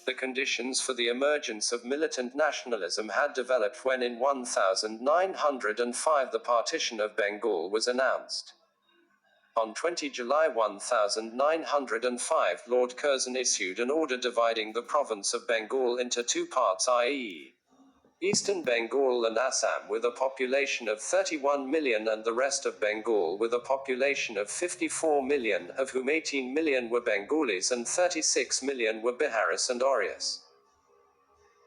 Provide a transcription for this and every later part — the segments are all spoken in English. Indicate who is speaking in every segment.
Speaker 1: The conditions for the emergence of militant nationalism had developed when in 1905 the partition of Bengal was announced. On 20 July 1905, Lord Curzon issued an order dividing the province of Bengal into two parts, i.e. Eastern Bengal and Assam, with a population of 31 million, and the rest of Bengal with a population of 54 million, of whom 18 million were Bengalis and 36 million were Biharis and Orias.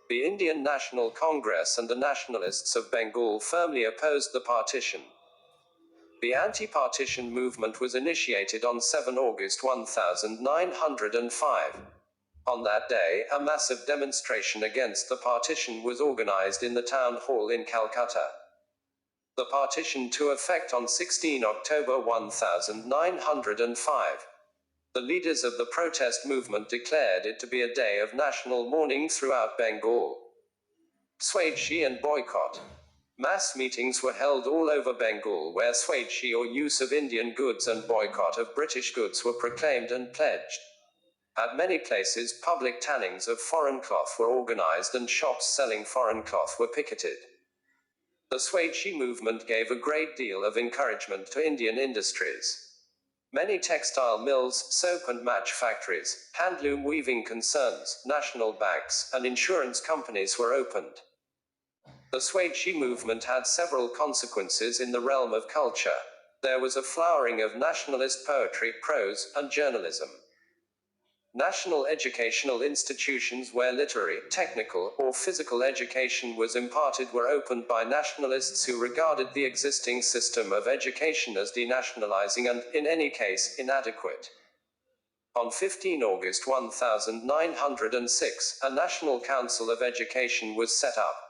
Speaker 1: The Indian National Congress and the nationalists of Bengal firmly opposed the partition. The anti-partition movement was initiated on 7 August 1905. On that day, a massive demonstration against the partition was organized in the town hall in Calcutta. The partition took effect on 16 October 1905. The leaders of the protest movement declared it to be a day of national mourning throughout Bengal. Swadeshi and Boycott. Mass meetings were held all over Bengal where Swadeshi, or use of Indian goods, and boycott of British goods were proclaimed and pledged. At many places, public tannings of foreign cloth were organized and shops selling foreign cloth were picketed. The Swadeshi movement gave a great deal of encouragement to Indian industries. Many textile mills, soap and match factories, handloom weaving concerns, national banks, and insurance companies were opened. The Swadeshi movement had several consequences in the realm of culture. There was a flowering of nationalist poetry, prose, and journalism. National educational institutions where literary, technical, or physical education was imparted were opened by nationalists who regarded the existing system of education as denationalizing and, in any case, inadequate. On 15 August 1906, a National Council of Education was set up.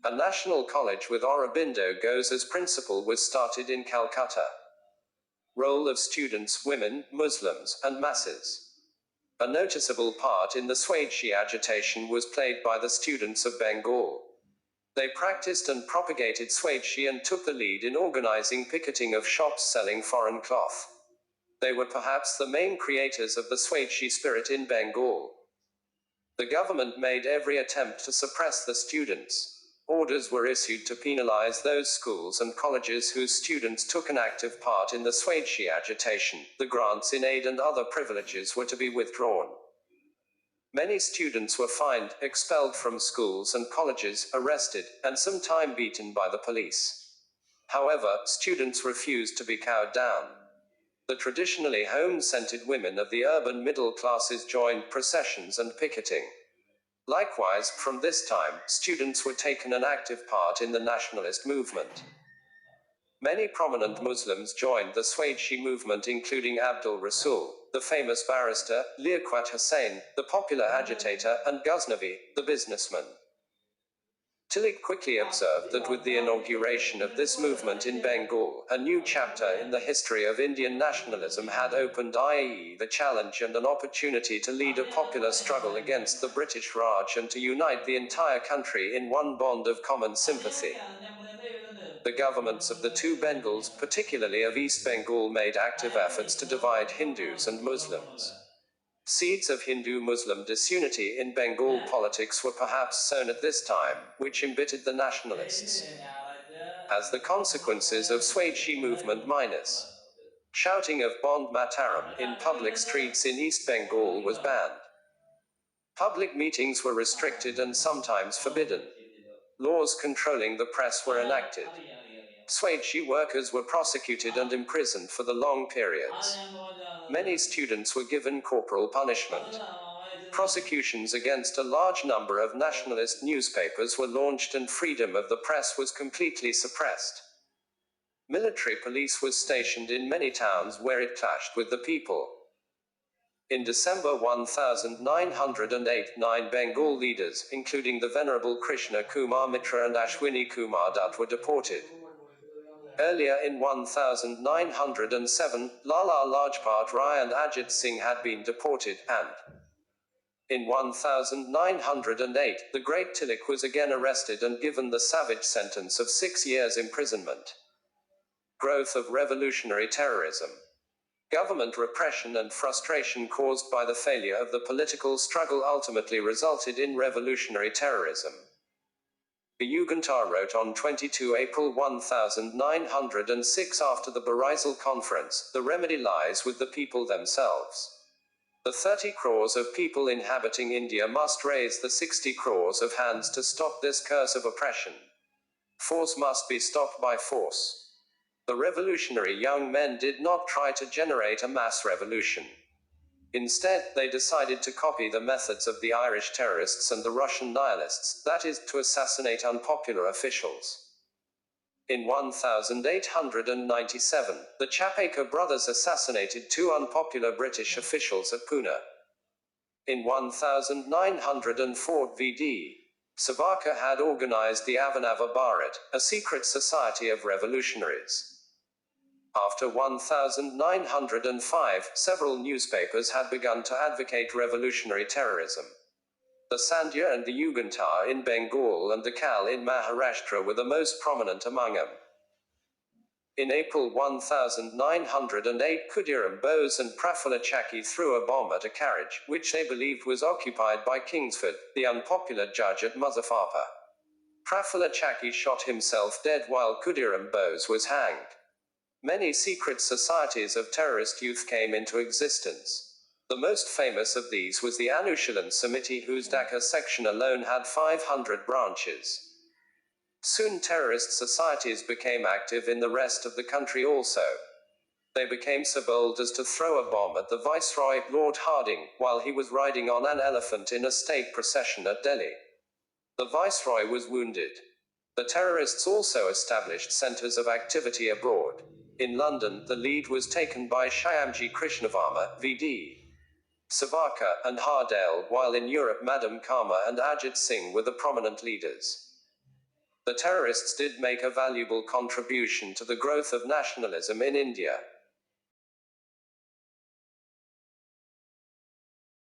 Speaker 1: A national college with Aurobindo Ghosh as principal was started in Calcutta. Role of students, women, Muslims, and masses. A noticeable part in the Swadeshi agitation was played by the students of Bengal. They practiced and propagated Swadeshi and took the lead in organizing picketing of shops selling foreign cloth. They were perhaps the main creators of the Swadeshi spirit in Bengal. The government made every attempt to suppress the students. Orders were issued to penalize those schools and colleges whose students took an active part in the Swadeshi agitation. The grants in aid and other privileges were to be withdrawn. Many students were fined, expelled from schools and colleges, arrested, and sometimes beaten by the police. However, students refused to be cowed down. The traditionally home-centered women of the urban middle classes joined processions and picketing. Likewise, from this time, students were taken an active part in the nationalist movement. Many prominent Muslims joined the Swadeshi movement, including Abdul Rasul, the famous barrister, Liaquat Hussain, the popular agitator, and Ghaznavi, the businessman. Tilak quickly observed that with the inauguration of this movement in Bengal, a new chapter in the history of Indian nationalism had opened, i.e. the challenge and an opportunity to lead a popular struggle against the British Raj and to unite the entire country in one bond of common sympathy. The governments of the two Bengals, particularly of East Bengal, made active efforts to divide Hindus and Muslims. Seeds of Hindu-Muslim disunity in Bengal politics were perhaps sown at this time, which embittered the nationalists. As the consequences of Swadeshi movement minus shouting of Bond Mataram in public streets in East Bengal was banned. Public meetings were restricted and sometimes forbidden. Laws controlling the press were enacted. Swadeshi workers were prosecuted and imprisoned for the long periods. Many students were given corporal punishment. Prosecutions against a large number of nationalist newspapers were launched and freedom of the press was completely suppressed. Military police was stationed in many towns where it clashed with the people. In December 1908, 9 Bengal leaders, including the Venerable Krishna Kumar Mitra and Ashwini Kumar Dutt, were deported. Earlier in 1907, Lala Lajpat Rai and Ajit Singh had been deported, and in 1908, the great Tilak was again arrested and given the savage sentence of 6 years imprisonment. Growth of revolutionary terrorism. Government repression and frustration caused by the failure of the political struggle ultimately resulted in revolutionary terrorism. The Jugendtar wrote on 22 April 1906 after the Barisal Conference, "The remedy lies with the people themselves. The 30 crores of people inhabiting India must raise the 60 crores of hands to stop this curse of oppression. Force must be stopped by force." The revolutionary young men did not try to generate a mass revolution. Instead, they decided to copy the methods of the Irish terrorists and the Russian nihilists, that is, to assassinate unpopular officials. In 1897, the Chapekar brothers assassinated 2 unpopular British officials at Pune. In 1904 VD, Savarkar had organized the Avanava Bharat, a secret society of revolutionaries. After 1905, several newspapers had begun to advocate revolutionary terrorism. The Sandhya and the Jugendtar in Bengal and the Kal in Maharashtra were the most prominent among them. In April 1908, Khudiram Bose and Prafulla Chakki threw a bomb at a carriage, which they believed was occupied by Kingsford, the unpopular judge at Muzaffarpur. Prafulla Chakki shot himself dead while Khudiram Bose was hanged. Many secret societies of terrorist youth came into existence. The most famous of these was the Anushilan Samiti, whose Dhaka section alone had 500 branches. Soon terrorist societies became active in the rest of the country also. They became so bold as to throw a bomb at the Viceroy, Lord Hardinge, while he was riding on an elephant in a state procession at Delhi. The Viceroy was wounded. The terrorists also established centers of activity abroad. In London, the lead was taken by Shyamji Krishnavarma, VD. Savarkar, and Hardale, while in Europe Madam Karma and Ajit Singh were the prominent leaders. The terrorists did make a valuable contribution to the growth of nationalism in India.